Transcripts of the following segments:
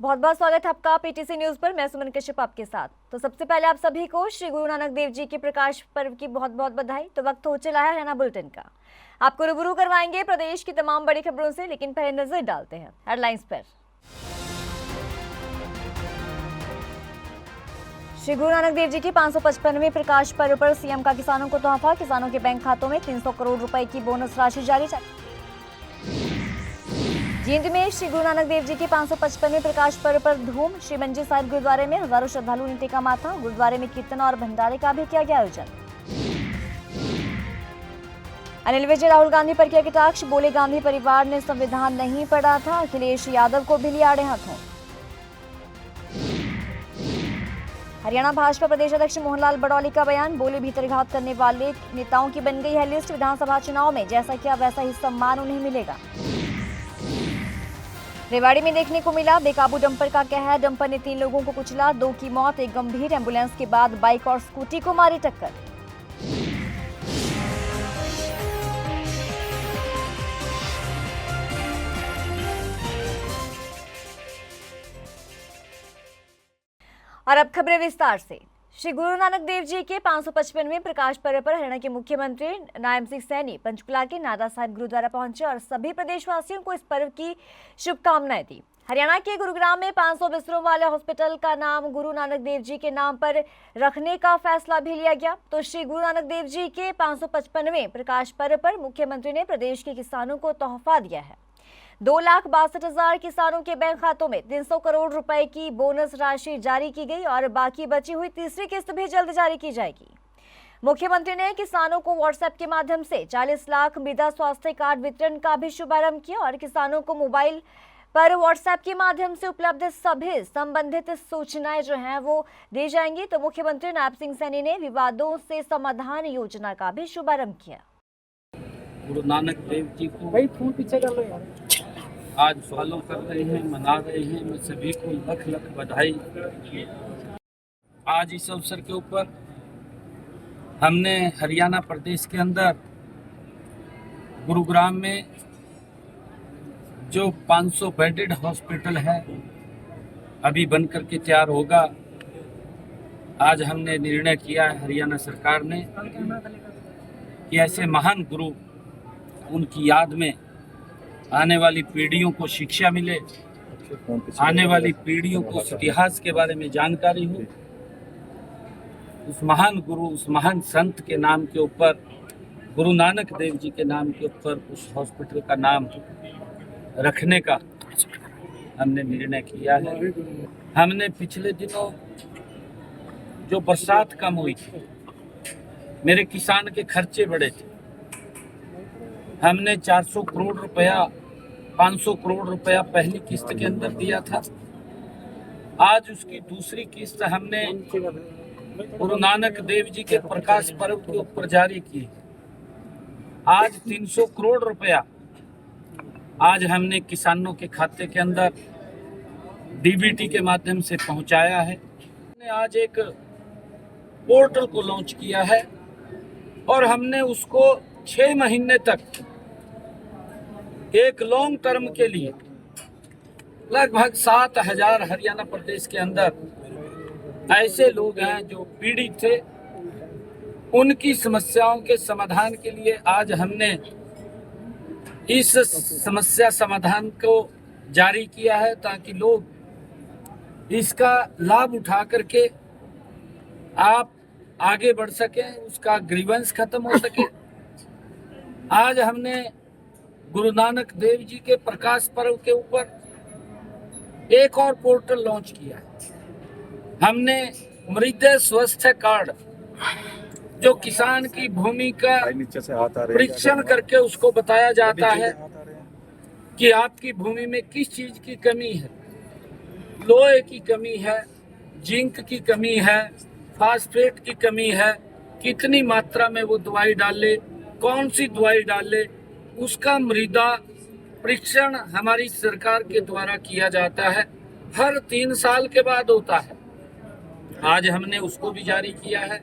बहुत बहुत स्वागत है आपका पीटीसी न्यूज पर। मैं सुमन कश्यप आपके साथ। तो सबसे पहले आप सभी को श्री गुरु नानक देव जी के प्रकाश पर्व की बहुत बहुत बधाई। तो वक्त हो चला है हरियाणा बुलेटिन का। आपको रूबरू करवाएंगे प्रदेश की तमाम बड़ी खबरों से, लेकिन पहले नजर डालते हैं हेडलाइंस पर। श्री गुरु नानक देव जी के 555वें प्रकाश पर्व पर सीएम का किसानों को तोहफा। किसानों के बैंक खातों में 300 करोड़ रुपए की बोनस राशि जारी। जींद में श्री गुरु नानक देव जी के 555वें प्रकाश पर्व पर धूम। श्री मंजी साहिब गुरुद्वारे में हजारों श्रद्धालुओं ने टेका माथा। गुरुद्वारे में कीर्तन और भंडारे का भी किया गया आयोजन। अनिल विज राहुल गांधी पर किया कटाक्ष। बोले गांधी परिवार ने संविधान नहीं पढ़ा था। अखिलेश यादव को भी लिया आड़े हाथों। हरियाणा भाजपा प्रदेश अध्यक्ष मोहनलाल बड़ौली का बयान। बोले भीतरघात करने वाले नेताओं की बन गई है लिस्ट। विधानसभा चुनाव में जैसा किया वैसा ही सम्मान उन्हें मिलेगा। रेवाड़ी में देखने को मिला बेकाबू डंपर का कहर। डंपर ने 3 लोगों को कुचला, 2 की मौत, 1 गंभीर। एम्बुलेंस के बाद बाइक और स्कूटी को मारी टक्कर। और अब खबरें विस्तार से। श्री गुरु नानक देव जी के 555वें प्रकाश पर्व पर हरियाणा के मुख्यमंत्री नायब सिंह सैनी पंचकुला के नादा साहिब गुरुद्वारा पहुंचे और सभी प्रदेशवासियों को इस पर्व की शुभकामनाएं दी। हरियाणा के गुरुग्राम में 500 बिस्तरों वाले हॉस्पिटल का नाम गुरु नानक देव जी के नाम पर रखने का फैसला भी लिया गया। तो श्री गुरु नानक देव जी के 555वें प्रकाश पर्व पर मुख्यमंत्री ने प्रदेश के किसानों को तोहफा दिया है। 2,62,000 किसानों के बैंक खातों में 300 करोड़ रुपए की बोनस राशि जारी की गई और बाकी बची हुई तीसरी किस्त भी जल्द जारी की जाएगी। मुख्यमंत्री ने किसानों को व्हाट्सएप के माध्यम से 40 लाख मृदा स्वास्थ्य कार्ड वितरण का भी शुभारंभ किया और किसानों को मोबाइल पर व्हाट्सएप के माध्यम से उपलब्ध सभी संबंधित सूचनाएं जो हैं वो दी जाएंगी। तो मुख्यमंत्री नायब सिंह सैनी ने विवादों से समाधान योजना का भी शुभारंभ किया। गुरु नानक देव जी को भाई फोन पीछे कर लो यार। आज फॉलो कर रहे हैं, मना रहे हैं। मैं सभी को लख लख बधाई। आज इस अवसर के ऊपर हमने हरियाणा प्रदेश के अंदर गुरुग्राम में जो 500 बेडेड हॉस्पिटल है अभी बनकर के तैयार होगा, आज हमने निर्णय किया है हरियाणा सरकार ने कि ऐसे महान गुरु उनकी याद में आने वाली पीढ़ियों को शिक्षा मिले, आने वाली पीढ़ियों को इतिहास के बारे में जानकारी हो। उस महान गुरु, उस महान संत के नाम के ऊपर, गुरु नानक देव जी के नाम के ऊपर उस हॉस्पिटल का नाम रखने का हमने निर्णय किया है। हमने पिछले दिनों जो बरसात कम हुई थी, मेरे किसान के खर्चे बढ़े थे, हमने 400 करोड़ रुपया 500 करोड़ रुपया पहली किस्त के अंदर दिया था। आज उसकी दूसरी किस्त हमने गुरु नानक देव जी के प्रकाश पर्व के ऊपर जारी की। आज 300 करोड़ रुपया आज हमने किसानों के खाते के अंदर डीबीटी के माध्यम से पहुंचाया है। हमने आज एक पोर्टल को लॉन्च किया है और हमने उसको 6 महीने तक एक लॉन्ग टर्म के लिए लगभग 7,000 हरियाणा प्रदेश के अंदर ऐसे लोग हैं जो पीड़ित थे, उनकी समस्याओं के समाधान के लिए आज हमने इस समस्या समाधान को जारी किया है ताकि लोग इसका लाभ उठा करके आप आगे बढ़ सकें, उसका ग्रीवेंस खत्म हो सके। आज हमने गुरु नानक देव जी के प्रकाश पर्व के ऊपर एक और पोर्टल लॉन्च किया है। हमने मृदा स्वास्थ्य कार्ड, जो किसान की भूमि का परीक्षण करके उसको बताया जाता है कि आपकी भूमि में किस चीज की कमी है, लोहे की कमी है, जिंक की कमी है, फास्फेट की कमी है, कितनी मात्रा में वो दवाई डाले, कौन सी दवाई डाले, उसका मृदा परीक्षण हमारी सरकार के द्वारा किया जाता है। हर 3 साल के बाद होता है। आज हमने उसको भी जारी किया है।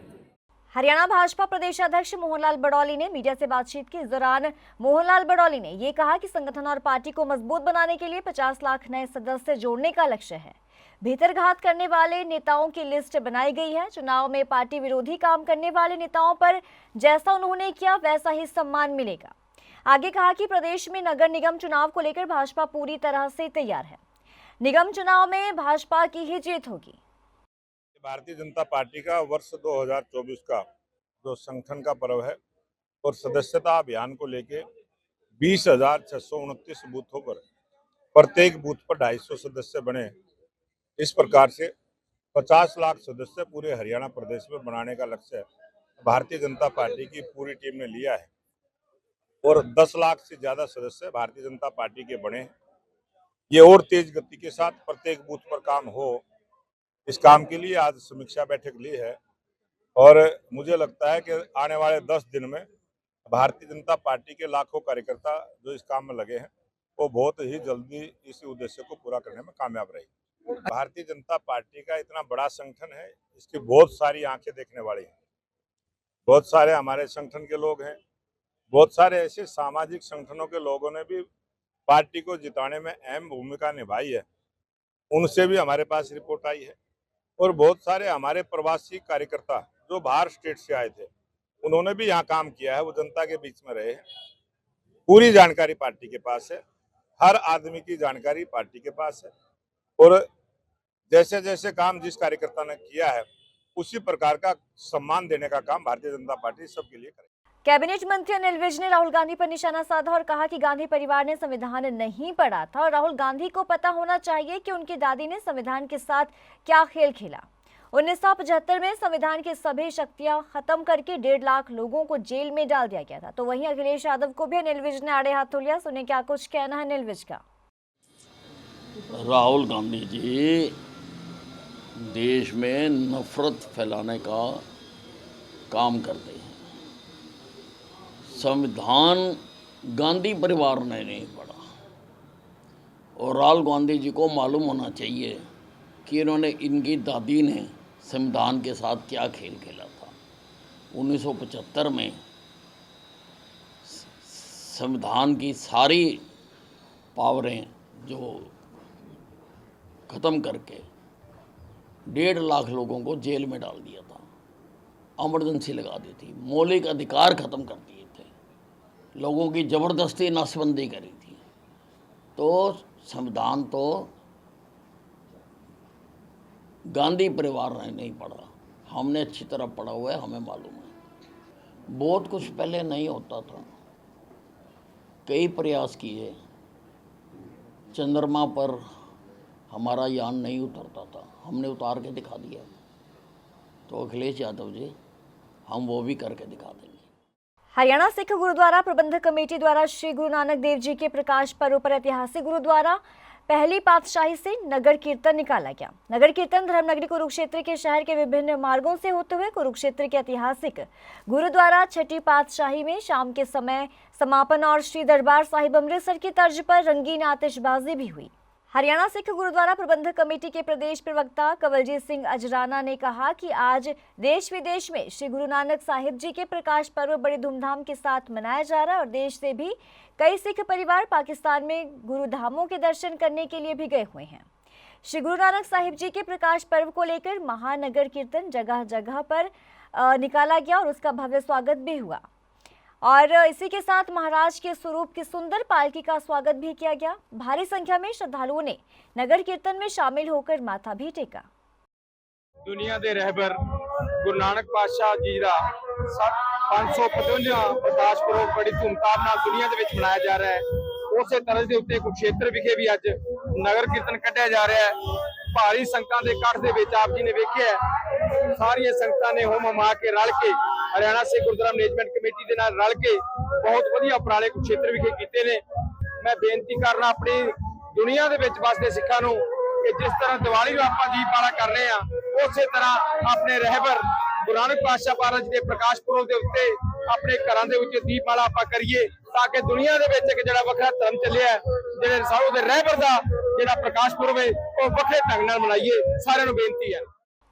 हरियाणा भाजपा प्रदेशाध्यक्ष मोहनलाल बड़ौली ने मीडिया से बातचीत की। इस दौरान मोहनलाल बड़ौली ने ये कहा कि संगठन और पार्टी को मजबूत बनाने के लिए 50 लाख नए सदस्य जोड़ने का लक्ष्य है। भीतरघात करने वाले नेताओं की लिस्ट बनाई गई है। चुनाव में पार्टी विरोधी काम करने वाले नेताओं पर जैसा उन्होंने किया वैसा ही सम्मान मिलेगा। आगे कहा कि प्रदेश में नगर निगम चुनाव को लेकर भाजपा पूरी तरह से तैयार है। निगम चुनाव में भाजपा की ही जीत होगी। भारतीय जनता पार्टी का वर्ष 2024 का जो संगठन का पर्व है और सदस्यता अभियान को लेके 20,629 बूथों पर प्रत्येक बूथ पर 250 सदस्य बने। इस प्रकार से 50 लाख सदस्य पूरे हरियाणा प्रदेश में बनाने का लक्ष्य भारतीय जनता पार्टी की पूरी टीम ने लिया है और 10 लाख से ज्यादा सदस्य भारतीय जनता पार्टी के बने। ये और तेज गति के साथ प्रत्येक बूथ पर काम हो, इस काम के लिए आज समीक्षा बैठक ली है और मुझे लगता है कि आने वाले 10 दिन में भारतीय जनता पार्टी के लाखों कार्यकर्ता जो इस काम में लगे हैं वो बहुत ही जल्दी इस उद्देश्य को पूरा करने में कामयाब रहेगी। भारतीय जनता पार्टी का इतना बड़ा संगठन है, इसकी बहुत सारी आंखें देखने वाली हैं। बहुत सारे हमारे संगठन के लोग हैं, बहुत सारे ऐसे सामाजिक संगठनों के लोगों ने भी पार्टी को जिताने में अहम भूमिका निभाई है, उनसे भी हमारे पास रिपोर्ट आई है। और बहुत सारे हमारे प्रवासी कार्यकर्ता जो बाहर स्टेट से आए थे उन्होंने भी यहाँ काम किया है, वो जनता के बीच में रहे हैं। पूरी जानकारी पार्टी के पास है, हर आदमी की जानकारी पार्टी के पास है और जैसे जैसे काम जिस कार्यकर्ता ने किया है उसी प्रकार का सम्मान देने का काम भारतीय जनता पार्टी सबके लिए करेगी। कैबिनेट मंत्री अनिल विज ने राहुल गांधी पर निशाना साधा और कहा कि गांधी परिवार ने संविधान नहीं पढ़ा था और राहुल गांधी को पता होना चाहिए कि उनकी दादी ने संविधान के साथ क्या खेल खेला। 1975 में संविधान की सभी शक्तियां खत्म करके 1.5 लाख लोगों को जेल में डाल दिया गया था। तो वहीं अखिलेश यादव को भी अनिल विज ने आड़े हाथों लिया। सुने क्या कुछ कहना है अनिल विज का। राहुल गांधी जी देश में नफरत फैलाने का काम करते हैं। संविधान गांधी परिवार ने नहीं पढ़ा और राहुल गांधी जी को मालूम होना चाहिए कि इनकी दादी ने संविधान के साथ क्या खेल खेला था। 1975 में संविधान की सारी पावरें जो ख़त्म करके 1.5 लाख लोगों को जेल में डाल दिया था, इमरजेंसी लगा दी थी, मौलिक अधिकार ख़त्म कर दिए थे, लोगों की ज़बरदस्ती नसबंदी करी थी। तो संविधान तो गांधी परिवार ने नहीं पढ़ा, हमने अच्छी तरह पढ़ा हुआ है, हमें मालूम है। बहुत कुछ पहले नहीं होता था, कई प्रयास किए, चंद्रमा पर हमारा यान नहीं उतरता था, हमने उतार के दिखा दिया। तो अखिलेश यादव जी, हम वो भी करके दिखा देंगे। हरियाणा सिख गुरुद्वारा प्रबंधक कमेटी द्वारा श्री गुरु नानक देव जी के प्रकाश पर्व पर ऐतिहासिक गुरुद्वारा पहली पातशाही से नगर कीर्तन निकाला गया। नगर कीर्तन धर्मनगरी कुरुक्षेत्र के शहर के विभिन्न मार्गों से होते हुए कुरुक्षेत्र के ऐतिहासिक गुरुद्वारा छठी पातशाही में शाम के समय समापन और श्री दरबार साहिब अमृतसर की तर्ज पर रंगीन आतिशबाजी भी हुई। हरियाणा सिख गुरुद्वारा प्रबंधक कमेटी के प्रदेश प्रवक्ता कंवलजीत सिंह अजराना ने कहा कि आज देश विदेश में श्री गुरु नानक साहिब जी के प्रकाश पर्व बड़े धूमधाम के साथ मनाया जा रहा है और देश से भी कई सिख परिवार पाकिस्तान में गुरुधामों के दर्शन करने के लिए भी गए हुए हैं। श्री गुरु नानक साहिब जी के प्रकाश पर्व को लेकर महानगर कीर्तन जगह जगह पर निकाला गया और उसका भव्य स्वागत भी हुआ और इसी के साथ महाराज के स्वरूप की सुंदर पालकी का स्वागत भी किया गया। भारी संख्या में श्रद्धालुओं ने नगर कीर्तन में शामिल होकर माथा भी टेका। दुनिया के रहबर गुरु नानक पातशाह जी का 555 प्रकाश पुरब बड़ी धूमधाम नाल दुनिया दे विच मनाया जा रहा है। उस तरह के उत्ते कुरुक्षेत्र विखे भी अज नगर कीर्तन कढ़िया जा रहा है। भारी संगतां दे इकट्ठ दे विच आप जी ने वेखिया सारियां संगतां ने होम हमा के रल के हरियाणा सिख गुरुद्वारा मैनेजमेंट कमेटी के नाल रल के बहुत वधिया उपराले कुरुक्षेत्र विखे कीते ने। मैं बेनती करना अपनी दुनिया दे विच वसदे सिखां नूं कि जिस तरह दिवाली नूं आपां दीपमाला कर रहे हैं उस तरह अपने रहबर गुरु नानक पातशाह महाराज के प्रकाश पुरब के उत्ते अपने घरां दे विच दीपमाला आपां करिए ताकि दुनिया दे विच इक जिहड़ा वखरा धर्म चलिया जिहड़े साडे दे रहबर दा जिहड़ा प्रकाश पुरब है वो वखरे ढंग नाल मनाइए। सारिआं नूं बेनती है।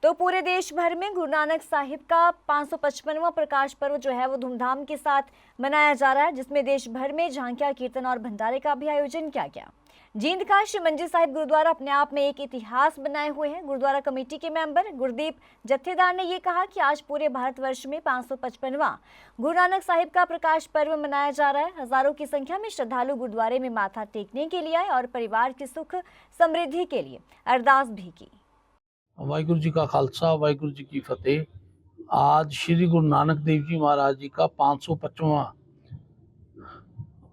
तो पूरे देश भर में गुरु नानक साहिब का 555वां प्रकाश पर्व जो है वो धूमधाम के साथ मनाया जा रहा है, जिसमें देश भर में झांकियां, कीर्तन और भंडारे का भी आयोजन किया गया। जींद का श्री मंजी साहिब गुरुद्वारा अपने आप में एक इतिहास बनाए हुए हैं। गुरुद्वारा कमेटी के मेंबर गुरदीप जत्थेदार ने ये कहा कि आज पूरे भारतवर्ष में 555वां गुरु नानक साहिब का प्रकाश पर्व मनाया जा रहा है। हजारों की संख्या में श्रद्धालु गुरुद्वारे में माथा टेकने के लिए आए और परिवार की सुख समृद्धि के लिए अरदास भी की। वाहिगुरु जी का खालसा, वाहिगुरु जी की फतेह। आज श्री गुरु नानक देव जी महाराज जी का 555वां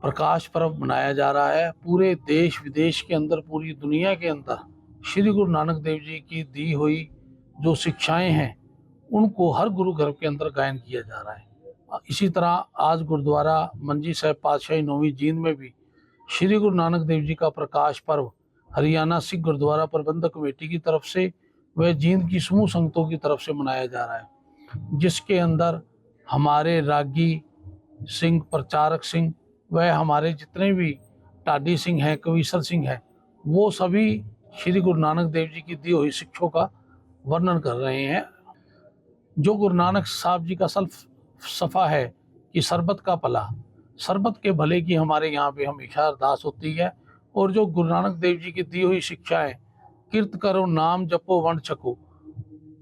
प्रकाश पर्व मनाया जा रहा है। पूरे देश विदेश के अंदर, पूरी दुनिया के अंदर श्री गुरु नानक देव जी की दी हुई जो शिक्षाएं हैं उनको हर गुरु घर के अंदर गायन किया जा रहा है। इसी तरह आज गुरुद्वारा मंजी साहिब पातशाही 9वीं जींद में भी श्री गुरु नानक देव जी का प्रकाश पर्व हरियाणा सिख गुरुद्वारा प्रबंधक कमेटी की तरफ से व जींद की समूह संगतों की तरफ से मनाया जा रहा है, जिसके अंदर हमारे रागी सिंह, प्रचारक सिंह व हमारे जितने भी टाडी सिंह हैं, कविसर सिंह हैं, वो सभी श्री गुरु नानक देव जी की दी हुई शिक्षाओं का वर्णन कर रहे हैं। जो गुरु नानक साहब जी का सफ़ा है कि सरबत का भला, सरबत के भले की हमारे यहाँ पे हमेशा अरदास होती है। और जो गुरु नानक देव जी की दी हुई शिक्षाएं, कीर्त करो, नाम जपो, वंड छको,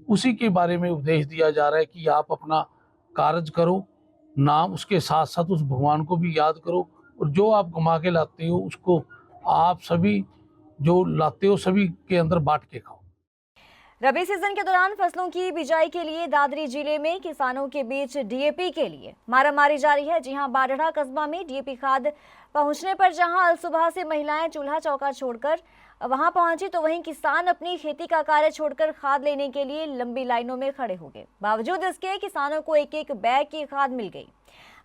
उसी के बारे में उपदेश दिया जा रहा है कि आप अपना कार्य करो, नाम उसके साथ साथ उस भगवान को भी याद करो, और जो आप कमा के लाते हो उसको आप सभी जो लाते हो सभी के अंदर बांट के खाओ। रबी सीजन के दौरान फसलों की बिजाई के लिए दादरी जिले में किसानों के बीच डीएपी के लिए मारामारी जारी है। जी हां, बाढ़ड़ा कस्बा में डीएपी खाद पहुंचने पर जहां अल सुबह से महिलाएं चूल्हा चौका छोड़कर वहां पहुंची, तो वहीं किसान अपनी खेती का कार्य छोड़कर खाद लेने के लिए लंबी लाइनों में खड़े हो गए। बावजूद इसके किसानों को एक एक बैग की खाद मिल गई।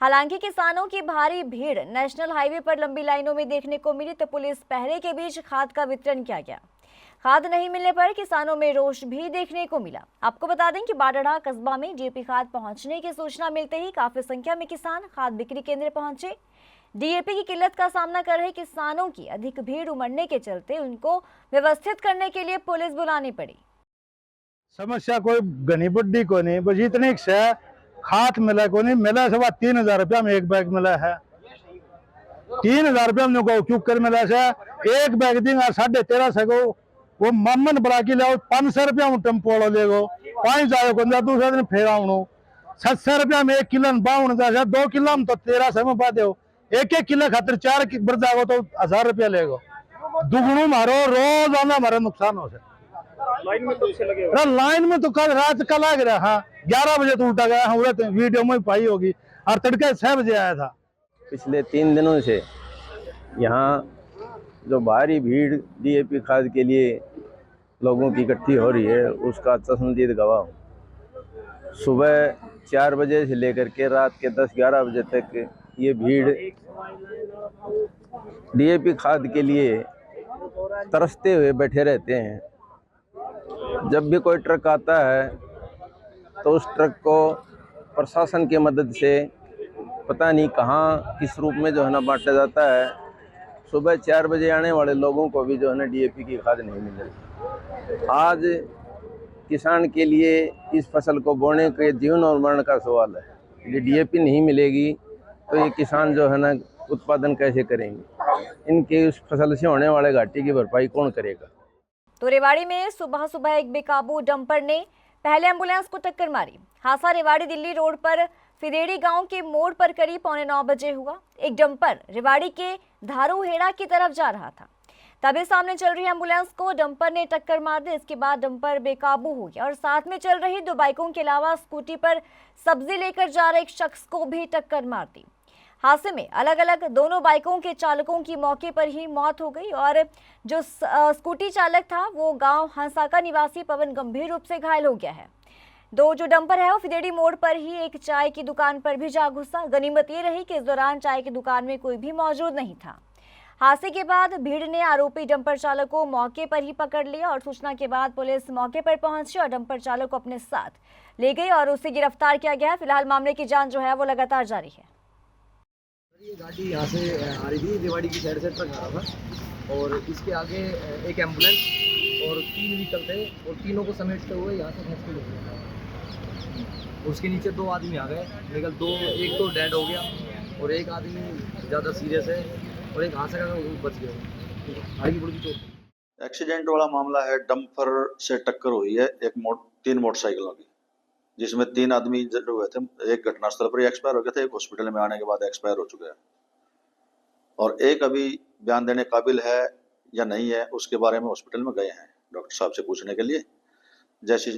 हालांकि किसानों की भारी भीड़ नेशनल हाईवे पर लंबी लाइनों में देखने को मिली, तो पुलिस पहरे के बीच खाद का वितरण किया गया। खाद नहीं मिलने पर किसानों में रोष भी देखने को मिला। आपको बता दें कि बाढ़ड़ा कस्बा में डीएपी खाद पहुंचने की सूचना मिलते ही काफी संख्या में किसान खाद बिक्री केंद्र पहुंचे। डीएपी की किल्लत का सामना कर रहे किसानों की अधिक भीड़ उमड़ने के चलते उनको व्यवस्थित करने के लिए पुलिस बुलानी पड़ी। समस्या कोई घनी बुड्ढी को नहीं, बस इतनी से खाद मिला को नहीं मिला, सवा 3000 रुपया में एक बैग मिला है। 3000 रुपया में क्यों कर मिला से एक बैग देंगे 1350 को, वो मम्मन बड़ा के ले 500 रुपया में टेम्पो ले गो 5 जाए को दूसरे दिन फेर आऊँ 700 रुपया में 1 किलो बावन 2 किलो में तो 1300 में पा दो, एक किलो खातिर 4 बढ़ जाएगा तो 1000 रुपया लेगो। दुगुणों मारो, रोजाना हमारा नुकसान हो सकता। लाइन में तो कल रात का लग रहा, हाँ 11 बजे तो उल्टा गया, हाँ तो वीडियो में पाई होगी, और तड़के 6 बजे आया था। पिछले 3 दिनों से यहाँ जो भारी भीड़ डीएपी खाद के लिए लोगों की इकट्ठी हो रही है, उसका चश्मदीद गवाह हूँ। सुबह 4 बजे से लेकर के रात के 10-11 बजे तक ये भीड़ डीएपी खाद के लिए तरसते हुए बैठे रहते हैं। जब भी कोई ट्रक आता है तो उस ट्रक को प्रशासन की मदद से पता नहीं कहाँ किस रूप में जो है ना बांटा जाता है। सुबह 4 बजे आने वाले लोगों को भी जो है ना डीएपी की खाद नहीं मिल रही। आज किसान के लिए इस फसल को बोने के जीवन और मरण का सवाल है। ये डीएपी नहीं मिलेगी तो ये किसान जो है ना उत्पादन कैसे करेंगे, इनके उस फसल से होने वाले घाटे की भरपाई कौन करेगा। तो रेवाड़ी में सुबह सुबह एक बेकाबू डंपर ने पहले एम्बुलेंस को टक्कर मारी। हादसा रेवाड़ी दिल्ली रोड पर फिदेड़ी गांव के मोड़ पर करीब 9:15 बजे हुआ। एक डंपर रेवाड़ी के धारूहेड़ा की तरफ जा रहा था, तभी सामने चल रही एम्बुलेंस को डंपर ने टक्कर मार दी। इसके बाद डंपर बेकाबू हो गया और साथ में चल रही 2 बाइकों के अलावा स्कूटी पर सब्जी लेकर जा रहे एक शख्स को भी टक्कर मार दी। हादसे में अलग अलग दोनों बाइकों के चालकों की मौके पर ही मौत हो गई और जो स्कूटी चालक था वो गांव हंसाका निवासी पवन गंभीर रूप से घायल हो गया है। जो डंपर है वो फिदेड़ी मोड़ पर ही एक चाय की दुकान पर भी जा घुसा। गनीमत ये रही कि इस दौरान चाय की दुकान में कोई भी मौजूद नहीं था। हादसे के बाद भीड़ ने आरोपी डंपर चालक को मौके पर ही पकड़ लिया और सूचना के बाद पुलिस मौके पर पहुंची और डंपर चालक को अपने साथ ले गई और उसे गिरफ्तार किया गया। फिलहाल मामले की जांच जो है वो लगातार जारी है। ये गाड़ी यहाँ से आ रही थी, रेवाड़ी की साइड से ट्रक आ रहा था और इसके आगे एक एम्बुलेंस और 3 व्हीकल व्हीकल थे और तीनों को समेटते हुए यहाँ से खींच के ले गया। उसके नीचे 2 आदमी आ गए, लेकिन एक तो डेड हो गया और एक आदमी ज़्यादा सीरियस है और एक हाथ से बच गया, हल्की फुल्की चोट। एक्सीडेंट वाला मामला है, डंपर से टक्कर हुई है 3 मोटरसाइकिलों की, जिसमें 3 आदमी इंजर्ड हुए थे। एक घटनास्थल पर ही एक्सपायर हो गया था, एक हॉस्पिटल में आने के बाद एक्सपायर हो चुका है, और एक अभी बयान देने काबिल है या नहीं है उसके बारे में हॉस्पिटल में गए हैं डॉक्टर साहब से पूछने के लिए। जैसी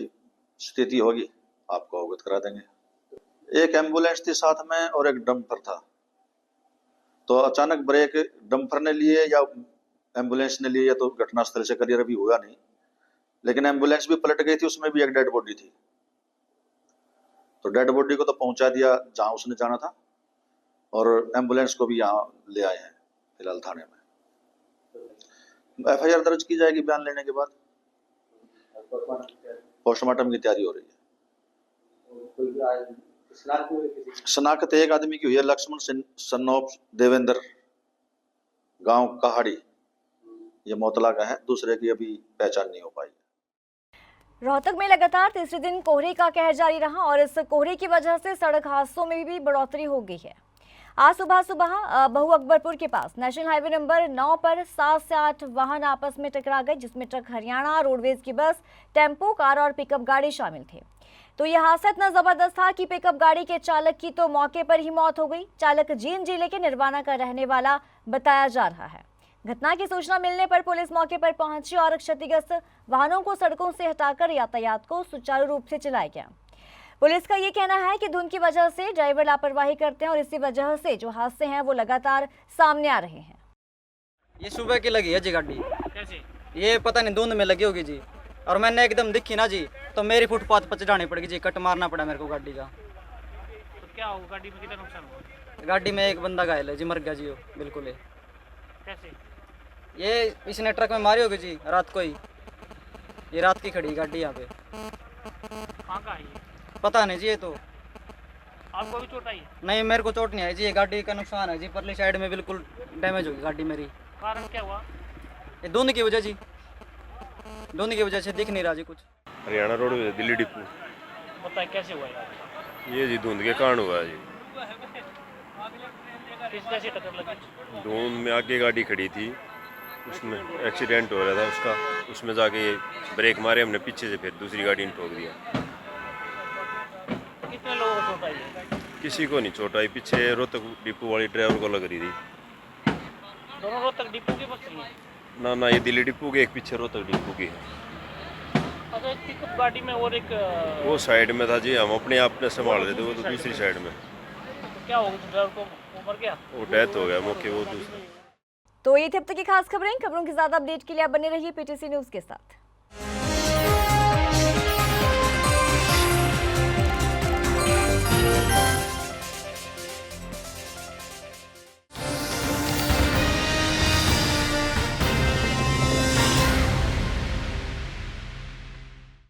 स्थिति होगी आपको अवगत करा देंगे। एक एम्बुलेंस थी साथ में और एक डंपर था, तो अचानक ब्रेक डंपर ने लिए या एम्बुलेंस ने लिए तो घटनास्थल से क्लियर अभी हुआ नहीं, लेकिन एम्बुलेंस भी पलट गई थी, उसमें भी एक डेड बॉडी थी। तो डेड बॉडी को तो पहुंचा दिया जहां उसने जाना था, और एम्बुलेंस को भी यहाँ ले आए हैं फिलहाल थाने में। FIR दर्ज की जाएगी बयान लेने के बाद। पोस्टमार्टम की तैयारी हो रही है। शनाख्त एक आदमी की हुई है, लक्ष्मण सन ऑफ देवेंद्र, गांव कहाड़ी, ये मोतला का है। दूसरे की अभी पहचान नहीं हो पाई। रोहतक में लगातार तीसरे दिन कोहरे का कहर जारी रहा और इस कोहरे की वजह से सड़क हादसों में भी बढ़ोतरी हो गई है। आज सुबह बहु अकबरपुर के पास नेशनल हाईवे नंबर 9 पर 7 से 8 वाहन आपस में टकरा गए, जिसमें ट्रक हरियाणा रोडवेज की बस, टेम्पो, कार और पिकअप गाड़ी शामिल थे। तो यह हादसा इतना जबरदस्त था कि पिकअप गाड़ी के चालक की तो मौके पर ही मौत हो गई। चालक जींद जिले के निर्वाणा का रहने वाला बताया जा रहा है। घटना की सूचना मिलने पर पुलिस मौके पर पहुंची और क्षतिग्रस्त वाहनों को सड़कों से हटाकर यातायात को सुचारू रूप से चलाया गया। पुलिस का ये कहना है कि धुंध की वजह से ड्राइवर लापरवाही करते हैं और इसी वजह से जो हादसे हैं वो लगातार सामने आ रहे हैं। ये सुबह की लगी है जी गाड़ी, कैसे ये पता नहीं धुंध में लगी होगी जी, और मैंने एकदम दिखी ना जी तो मेरी फुटपाथ पर चढ़ानी पड़ेगी जी, कट मारना पड़ा मेरे को गाड़ी का। तो क्या होगा, गाड़ी में कितना नुकसान हुआ? गाड़ी में एक बंदा घायल है जी, मर गया जी वो बिल्कुल। कैसे? ये इसने ट्रक में मारी होगी जी रात को ही, ये रात की खड़ी गाड़ी यहाँ पे। कहाँ का है ये? पता नहीं जी, ये तो आपको भी चोट आई है? नहीं, मेरे को चोट नहीं आई जी, ये गाड़ी का नुकसान है जी, परली साइड में बिल्कुल डैमेज होगी गाड़ी मेरी। कारण क्या हुआ? ये धुंध की वजह जी, धुंध की वजह से दिख नहीं रहा जी कुछ। Haryana road Delhi depot. बताए कैसे हुआ यार? ये जी धुंध के कारण हुआ है जी। किस तरह से टक्कर लगी? धुंध में आगे गाड़ी खड़ी थी, उसमें एक्सीडेंट हो रहा था उसका, उसमें जाके ये ब्रेक मारे हमने पीछे से, फिर दूसरी गाड़ी ने ठोक दिया। कितने लोगों को चोट आई है? किसी को नहीं चोट आई, पीछे रोहतक डिपो वाली ड्राइवर को लग रही थी। दोनों रोहतक डिपो की बस थी? ना, ये दिल्ली डिपो की, एक पीछे रोहतक डिपो की है। अच्छा, एक पिकअप गाड़ी में और एक वो साइड में था जी, हम अपने आप ने संभाल रहे थे, वो तो दूसरी साइड में। तो क्या होगा, ड्राइवर को वो मर गया? वो डेथ हो गया मौके, वो दूसरा। तो ये थे अब तक की खास खबरें। खबरों की ज्यादा अपडेट के लिए आप बने रहिए PTC न्यूज के साथ।